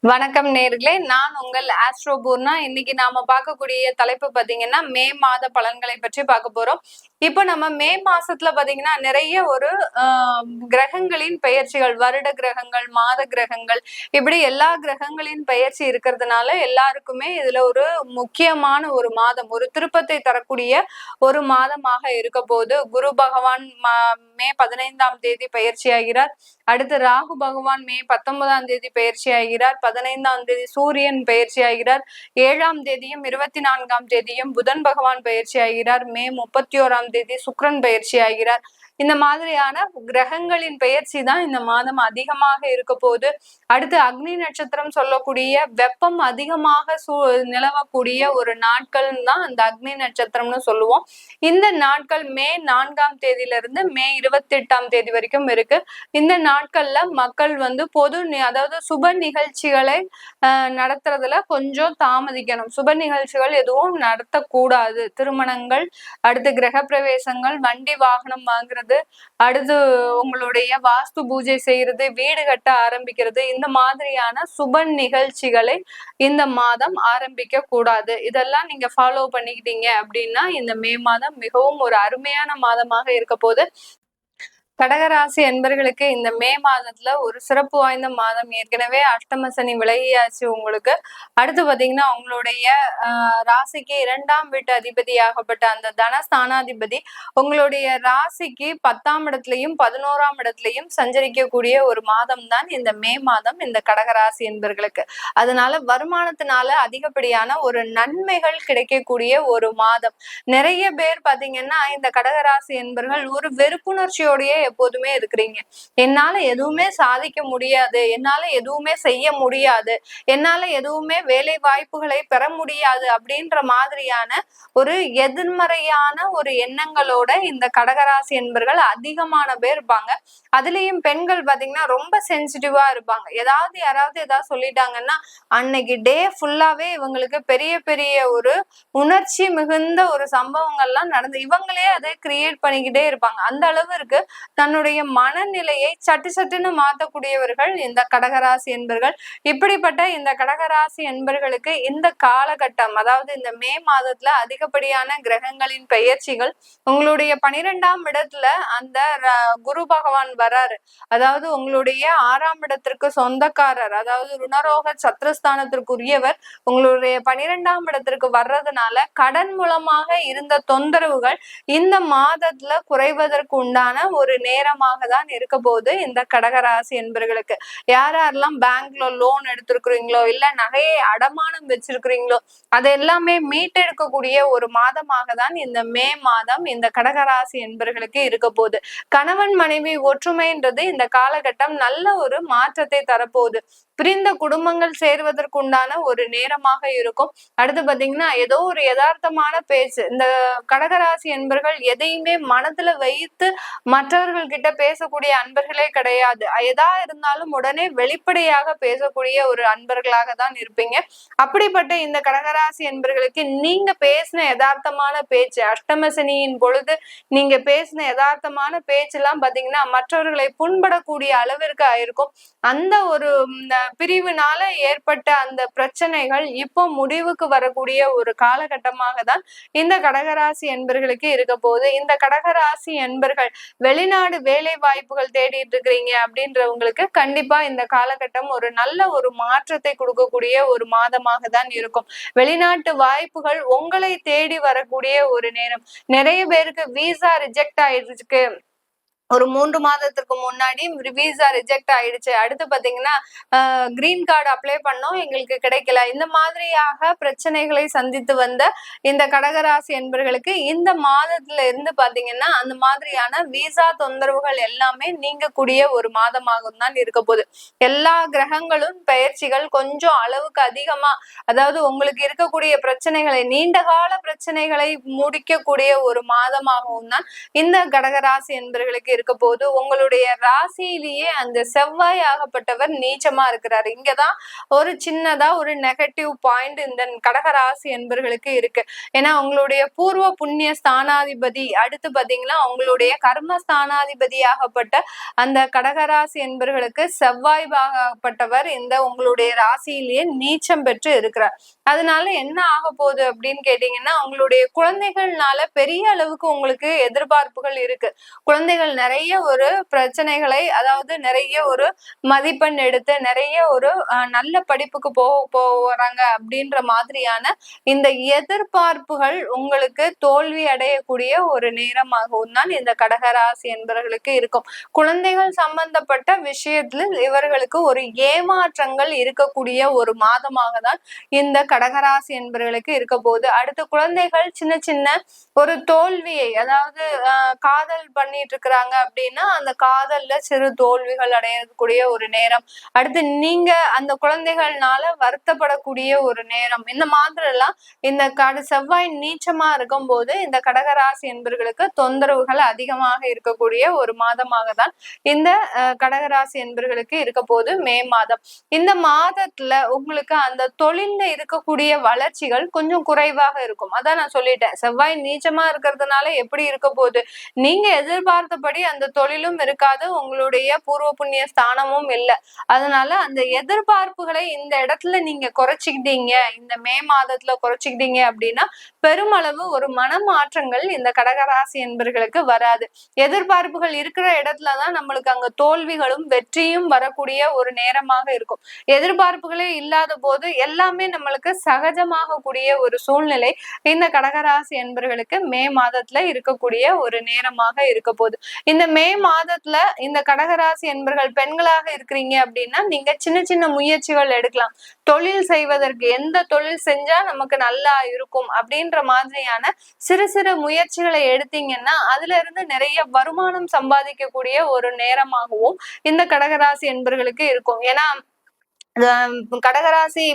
வணக்கம் நேர்களே, நான் உங்கள் ஆஸ்ட்ரோ பூர்ணா. இன்னைக்கு நாம பார்க்கக்கூடிய தலைப்பு பாத்தீங்கன்னா மே மாத பலன்களை பற்றி பார்க்க போறோம். இப்ப நம்ம மே மாசத்துல பாத்தீங்கன்னா நிறைய ஒரு கிரகங்களின் பெயர்ச்சிகள், வருட கிரகங்கள், மாத கிரகங்கள், இப்படி எல்லா கிரகங்களின் பெயர்ச்சி இருக்கிறதுனால எல்லாருக்குமே இதுல ஒரு முக்கியமான ஒரு மாதம், ஒரு திருப்பத்தை தரக்கூடிய ஒரு மாதமாக இருக்க போது. குரு பகவான் மே 15ஆம் தேதி பயிற்சி ஆகிறார். அடுத்து ராகு பகவான் மே 19ஆம் தேதி பயிற்சி ஆகிறார். 15ஆம் தேதி சூரியன் பயிற்சி ஆகிறார். 7ஆம் தேதியும் 24ஆம் தேதியும் புதன் பகவான் பயிற்சி ஆகிறார். மே 31ஆம் தேதி சுக்கிரன் பயிற்சி ஆகிறார். இந்த மாதிரியான கிரகங்களின் பெயர்ச்சி தான் இந்த மாதம் அதிகமாக இருக்க போது. அடுத்து அக்னி நட்சத்திரம் சொல்லக்கூடிய வெப்பம் அதிகமாக நிலவக்கூடிய ஒரு நாட்கள் தான் அந்த அக்னி நட்சத்திரம்னு சொல்லுவோம். இந்த நாட்கள் மே 4ஆம் தேதியிலிருந்து மே 28ஆம் தேதி வரைக்கும் இருக்கு. இந்த நாட்கள்ல மக்கள் பொது அதாவது சுப நிகழ்ச்சிகளை நடத்துறதுல கொஞ்சம் தாமதிக்கணும். சுப நிகழ்ச்சிகள் எதுவும் நடத்தக்கூடாது. திருமணங்கள், அடுத்து கிரக பிரவேசங்கள், வண்டி வாகனம் வாங்குறது, அடுத்து உங்களுடைய வாஸ்து பூஜை செய்யறது, வீடு கட்ட ஆரம்பிக்கிறது, இந்த மாதிரியான சுப நிகழ்ச்சிகளை இந்த மாதம் ஆரம்பிக்க கூடாது. இதெல்லாம் நீங்க ஃபாலோ பண்ணிக்கிட்டீங்க அப்படின்னா இந்த மே மாதம் மிகவும் ஒரு அருமையான மாதமாக இருக்க போது. கடகராசி என்பர்களுக்கு இந்த மே மாதத்துல ஒரு சிறப்பு வாய்ந்த மாதம். ஏற்கனவே அஷ்டம சனி விலகியாச்சு உங்களுக்கு. அடுத்து பாத்தீங்கன்னா உங்களுடைய ராசிக்கு 2ஆம் வீட்டு அதிபதியாகப்பட்ட அந்த தனஸ்தானாதிபதி உங்களுடைய ராசிக்கு 10ஆம் இடத்துலயும் 11ஆம் இடத்துலயும் சஞ்சரிக்கக்கூடிய ஒரு மாதம் தான் இந்த மே மாதம் இந்த கடகராசி என்பர்களுக்கு. அதனால வருமானத்தினால அதிகப்படியான ஒரு நன்மைகள் கிடைக்கக்கூடிய ஒரு மாதம். நிறைய பேர் பாத்தீங்கன்னா இந்த கடகராசி என்பர்கள் ஒரு வெறுப்புணர்ச்சியோடய எப்போதுமே இருக்கிறீங்க. என்னால எதுவுமே சாதிக்க முடியாது, என்னால எதுவுமே செய்ய முடியாது, என்னால எதுவுமே வேலை வாய்ப்புகளை பெற முடியாது அப்படின்ற மாதிரியான ஒரு எதிர்மறையான ஒரு எண்ணங்களோட இந்த கடகராசி என்பர்கள் அதிகமான பேர் இருப்பாங்க. அதுலயும் பெண்கள் பாத்தீங்கன்னா ரொம்ப சென்சிட்டிவா இருப்பாங்க. யாராவது ஏதாவது சொல்லிட்டாங்கன்னா அன்னைக்கு டே ஃபுல்லாவே இவங்களுக்கு பெரிய பெரிய ஒரு உணர்ச்சி மிகுந்த ஒரு சம்பவங்கள்லாம் நடந்து இவங்களே அதை கிரியேட் பண்ணிக்கிட்டே இருப்பாங்க. அந்த அளவிற்கு தன்னுடைய மனநிலையை சட்டுன்னு மாற்றக்கூடியவர்கள் இந்த கடகராசி என்பர்கள். இப்படிப்பட்ட இந்த கடகராசி என்பர்களுக்கு இந்த காலகட்டம், அதாவது இந்த மே மாதத்துல அதிகப்படியான கிரகங்களின் பெயர்ச்சிகள் உங்களுடைய 12ஆம் இடத்துல அந்த குரு பகவான் வராரு. அதாவது உங்களுடைய 6ஆம் இடத்திற்கு சொந்தக்காரர், அதாவது ருணரோக சத்ருஸ்தானத்திற்குரியவர் உங்களுடைய 12ஆம் இடத்திற்கு வர்றதுனால கடன் மூலமாக இருந்த தொந்தரவுகள் இந்த மாதத்துல குறைவதற்கு உண்டான ஒரு நேரமாக தான் இருக்க போது இந்த கடகராசி என்பர்களுக்கு. யாரெல்லாம் பேங்க்ல லோன் எடுத்திருக்கிறீங்களோ, இல்ல நகையை அடமானம் வச்சிருக்கிறீங்களோ, அது எல்லாமே மீட்டெடுக்கக்கூடிய ஒரு மாதமாக தான் இந்த மே மாதம் இந்த கடகராசி என்பர்களுக்கு இருக்க போகுது. கணவன் மனைவி ஒற்றுமைன்றது இந்த காலகட்டம் நல்ல ஒரு மாற்றத்தை தரப்போகுது. பிரிந்த குடும்பங்கள் சேர்வதற்குண்டான ஒரு நேரமாக இருக்கும். அடுத்து பாத்தீங்கன்னா ஏதோ ஒரு யதார்த்தமான பேச்சு. இந்த கடகராசி என்பர்கள் எதையுமே மனதுல வைத்து மற்றவர்கள் கிட்ட பேசக்கூடிய அன்பர்களே கிடையாது. எதா இருந்தாலும் உடனே வெளிப்படையாக பேசக்கூடிய ஒரு அன்பர்களாக தான் இருப்பீங்க. அப்படிப்பட்ட இந்த கடகராசி என்பர்களுக்கு நீங்க பேசின யதார்த்தமான பேச்சு, அஷ்டமசனியின் பொழுது நீங்க பேசின யதார்த்தமான பேச்சு எல்லாம் பாத்தீங்கன்னா மற்றவர்களை புண்படக்கூடிய அளவிற்கு ஆயிருக்கும். அந்த ஒரு பிரிவினால ஏற்பட்ட அந்த பிரச்சனைகள் இப்போ முடிவுக்கு வரக்கூடிய ஒரு காலகட்டமாக தான் இந்த கடகராசி என்பர்களுக்கு இருக்க போகுது. இந்த கடகராசி என்பர்கள் வெளிநாடு வேலை வாய்ப்புகள் தேடிட்டு இருக்கிறீங்க அப்படின்றவங்களுக்கு கண்டிப்பா இந்த காலகட்டம் ஒரு நல்ல ஒரு மாற்றத்தை கொடுக்கக்கூடிய ஒரு மாதமாக தான் இருக்கும். வெளிநாட்டு வாய்ப்புகள் உங்களை தேடி வரக்கூடிய ஒரு நேரம். நிறைய பேருக்கு விசா ரிஜெக்ட் ஆயிடுச்சு. ஒரு 3 மாதத்திற்கு முன்னாடி விசா ரிஜெக்ட் ஆயிடுச்சு. அடுத்து பாத்தீங்கன்னா கிரீன் கார்டு அப்ளை பண்ணோம், எங்களுக்கு கிடைக்கல. இந்த மாதிரியாக பிரச்சனைகளை சந்தித்து வந்த இந்த கடகராசி என்பர்களுக்கு இந்த மாதத்துல இருந்து பாத்தீங்கன்னா அந்த மாதிரியான விசா தொந்தரவுகள் எல்லாமே நீங்கக்கூடிய ஒரு மாதமாகவும் தான் இருக்க போகுது. எல்லா கிரகங்களும் பெயர்ச்சிகள் கொஞ்சம் அளவுக்கு அதிகமா, அதாவது உங்களுக்கு இருக்கக்கூடிய பிரச்சனைகளை, நீண்ட கால பிரச்சனைகளை முடிக்கக்கூடிய ஒரு மாதமாகவும் தான் இந்த கடகராசி என்பர்களுக்கு இருக்க இருக்க போது உங்களுடைய ராசியிலேயே அந்த செவ்வாய் ஆகப்பட்டவர் நீச்சமா இருக்கிறாரு. இங்கதான் ஒரு சின்னதா ஒரு நெகட்டிவ் பாயிண்ட் இந்த கடகராசி என்பர்களுக்கு இருக்கு. ஏன்னா உங்களுடைய பூர்வ புண்ணிய ஸ்தானாதிபதி அடுத்து பாத்தீங்கன்னா உங்களுடைய கர்ம ஸ்தானாதிபதி ஆகப்பட்ட அந்த கடகராசி என்பர்களுக்கு செவ்வாய் ஆகப்பட்டவர் இந்த உங்களுடைய ராசியிலேயே நீச்சம் பெற்று இருக்கிறார். அதனால என்ன ஆக போகுது அப்படின்னு கேட்டீங்கன்னா உங்களுடைய குழந்தைகள்னால பெரிய அளவுக்கு உங்களுக்கு எதிர்பார்ப்புகள் இருக்கு. குழந்தைகள் நிறைய ஒரு பிரச்சனைகளை, அதாவது நிறைய ஒரு மதிப்பெண் எடுத்து நிறைய ஒரு நல்ல படிப்புக்கு போறாங்க அப்படின்ற மாதிரியான இந்த எதிர்பார்ப்புகள் உங்களுக்கு தோல்வி அடையக்கூடிய ஒரு நேரமாகவும் தான் இந்த கடகராசி என்பவர்களுக்கு இருக்கும். குழந்தைகள் சம்பந்தப்பட்ட விஷயத்துல இவர்களுக்கு ஒரு ஏமாற்றங்கள் இருக்கக்கூடிய ஒரு மாதமாக தான் இந்த கடகராசி என்பவர்களுக்கு இருக்க போகுது. அடுத்து குழந்தைகள் சின்ன சின்ன ஒரு தோல்வியை, அதாவது காதல் பண்ணிட்டு இருக்கிறாங்க அப்படின்னா அந்த காதல்ல சிறு தோல்விகள் அடையக்கூடிய ஒரு நேரம். அடுத்து நீங்க அந்த குழந்தைகள்னால வருத்தப்படக்கூடிய ஒரு நேரம். இந்த மாதிரி எல்லாம் இந்த செவ்வாய் நீச்சமா இருக்கும் போது இந்த கடகராசி என்பவர்களுக்கு தொந்தரவுகள் அதிகமாக இருக்கக்கூடிய ஒரு மாதமாக தான் இந்த கடகராசி என்பவர்களுக்கு இருக்க போது மே மாதம். இந்த மாதத்துல உங்களுக்கு அந்த தொழில்ல இருக்கக்கூடிய வளர்ச்சிகள் கொஞ்சம் குறைவாக இருக்கும். அதான் நான் சொல்லிட்டேன், செவ்வாய் நீச்சமா இருக்கிறதுனால எப்படி இருக்க போகுது, நீங்க எதிர்பார்த்தபடி அந்த தொழிலும் இருக்காது, உங்களுடைய பூர்வ புண்ணிய ஸ்தானமும் இல்லை. அதனால அந்த எதிர்பார்ப்புகளை இந்த இடத்துல நீங்க குறைச்சிக்கிட்டீங்க, இந்த மே மாதத்துல குறைச்சிக்கிட்டீங்க அப்படின்னா பெருமளவு ஒரு மனமாற்றங்கள் இந்த கடகராசி என்பர்களுக்கு வராது. எதிர்பார்ப்புகள் இருக்கிற இடத்துலதான் நம்மளுக்கு அங்க தோல்விகளும் வெற்றியும் வரக்கூடிய ஒரு நேரமாக இருக்கும். எதிர்பார்ப்புகளே இல்லாத போது எல்லாமே நம்மளுக்கு சகஜமாக கூடிய ஒரு சூழ்நிலை இந்த கடகராசி என்பர்களுக்கு மே மாதத்துல இருக்கக்கூடிய ஒரு நேரமாக இருக்க போகுது. இந்த மே மாதத்துல இந்த கடகராசி என்பர்கள் பெண்களாக இருக்கிறீங்க அப்படின்னா நீங்க சின்ன சின்ன முயற்சிகள் எடுக்கலாம். தொழில் செய்வதற்கு எந்த தொழில் செஞ்சா நமக்கு நல்லா இருக்கும் அப்படின்ற மாதிரியான சிறு சிறு முயற்சிகளை எடுத்தீங்கன்னா அதுல இருந்து நிறைய வருமானம் சம்பாதிக்கக்கூடிய ஒரு நேரமாகவும் இந்த கடகராசி என்பர்களுக்கு இருக்கும். ஏன்னா கடகராசி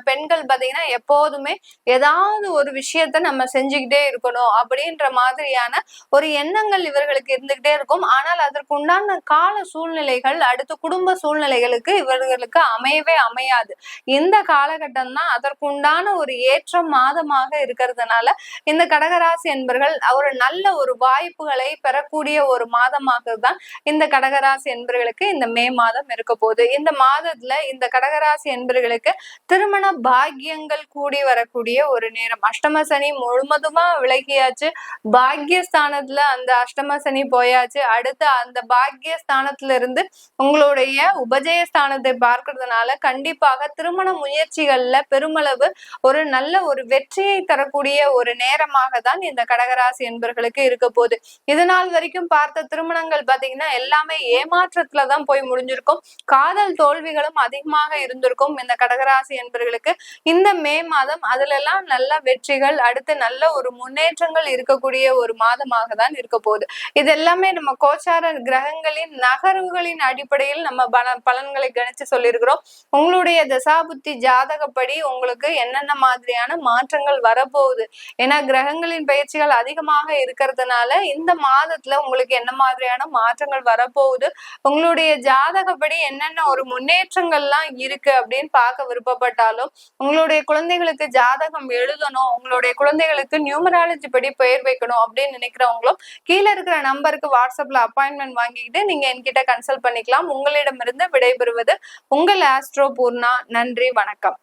பெண்கள் பாத்தீங்கன்னா எப்போதுமே ஏதாவது ஒரு விஷயத்த நம்ம செஞ்சுக்கிட்டே இருக்கணும் அப்படின்ற மாதிரியான ஒரு எண்ணங்கள் இவர்களுக்கு இருந்துகிட்டே இருக்கும். ஆனால் அதற்கு உண்டான கால சூழ்நிலைகள் அடுத்து குடும்ப சூழ்நிலைகளுக்கு இவர்களுக்கு அமையவே அமையாது. இந்த காலகட்டம் தான் அதற்கு உண்டான ஒரு ஏற்ற மாதமாக இருக்கிறதுனால இந்த கடகராசி என்பர்கள் ஒரு நல்ல ஒரு வாய்ப்புகளை பெறக்கூடிய ஒரு மாதமாக தான் இந்த கடகராசி என்பர்களுக்கு இந்த மே மாதம் இருக்க போகுது. இந்த மாதத்துல இந்த கடகராசி என்பர்களுக்கு திருமண பாக்கியங்கள் கூடி வரக்கூடிய ஒரு நேரம். அஷ்டம சனி முழுவதுமா விலகியாச்சு, பாக்கியஸ்தானத்துல அந்த அஷ்டம சனி போயாச்சு. அடுத்து அந்த பாக்கியஸ்தானத்துல இருந்து உங்களுடைய உபஜயஸ்தானத்தை பார்க்கறதுனால கண்டிப்பாக திருமண முயற்சிகள்ல பெருமளவு ஒரு நல்ல ஒரு வெற்றியை தரக்கூடிய ஒரு நேரமாக தான் இந்த கடகராசி என்பர்களுக்கு இருக்க போகுது. இதனால் வரைக்கும் பார்த்த திருமணங்கள் பாத்தீங்கன்னா எல்லாமே ஏமாற்றத்துலதான் போய் முடிஞ்சிருக்கும். காதல் தோல்விகளும் அதிகமாக இருந்திருக்கும் இந்த கடகராசி என்பர்களுக்கு. இந்த மே மாதம் அதுல எல்லாம் நல்ல வெற்றிகள் அடுத்து நல்ல ஒரு முன்னேற்றங்கள் இருக்கக்கூடிய ஒரு மாதமாக தான் இருக்க போகுது. இது எல்லாமே நம்ம கோச்சார கிரகங்களின் நகர்வுகளின் அடிப்படையில் நம்ம பலன்களை கணிச்சு சொல்லியிருக்கிறோம். உங்களுடைய தசாபுத்தி ஜாதகப்படி உங்களுக்கு என்னென்ன மாதிரியான மாற்றங்கள் வரப்போகுது, ஏன்னா கிரகங்களின் பயிற்சிகள் அதிகமாக இருக்கிறதுனால இந்த மாதத்துல உங்களுக்கு என்ன மாதிரியான மாற்றங்கள் வரப்போகுது, உங்களுடைய ஜாதகப்படி என்னென்ன ஒரு முன்னேற்றங்கள்லாம் இருக்கு அப்படின்னு பார்க்க விருப்பப்பட்டாலும் உங்களுடைய குழந்தைகளுக்கு ஜாதகம் எழுதணும், உங்களுடைய குழந்தைகளுக்கு நியூமராலஜி படி பெயர் வைக்கணும் அப்படின்னு நினைக்கிறவங்களும் கீழே இருக்கிற நம்பருக்கு வாட்ஸ்அப்ல அப்பாயின்மெண்ட் வாங்கிக்கிட்டு நீங்க என்கிட்ட கன்சல்ட் பண்ணிக்கலாம். உங்களிடமிருந்து விடைபெறுவது உங்கள் ஆஸ்ட்ரோ பூர்ணா. நன்றி, வணக்கம்.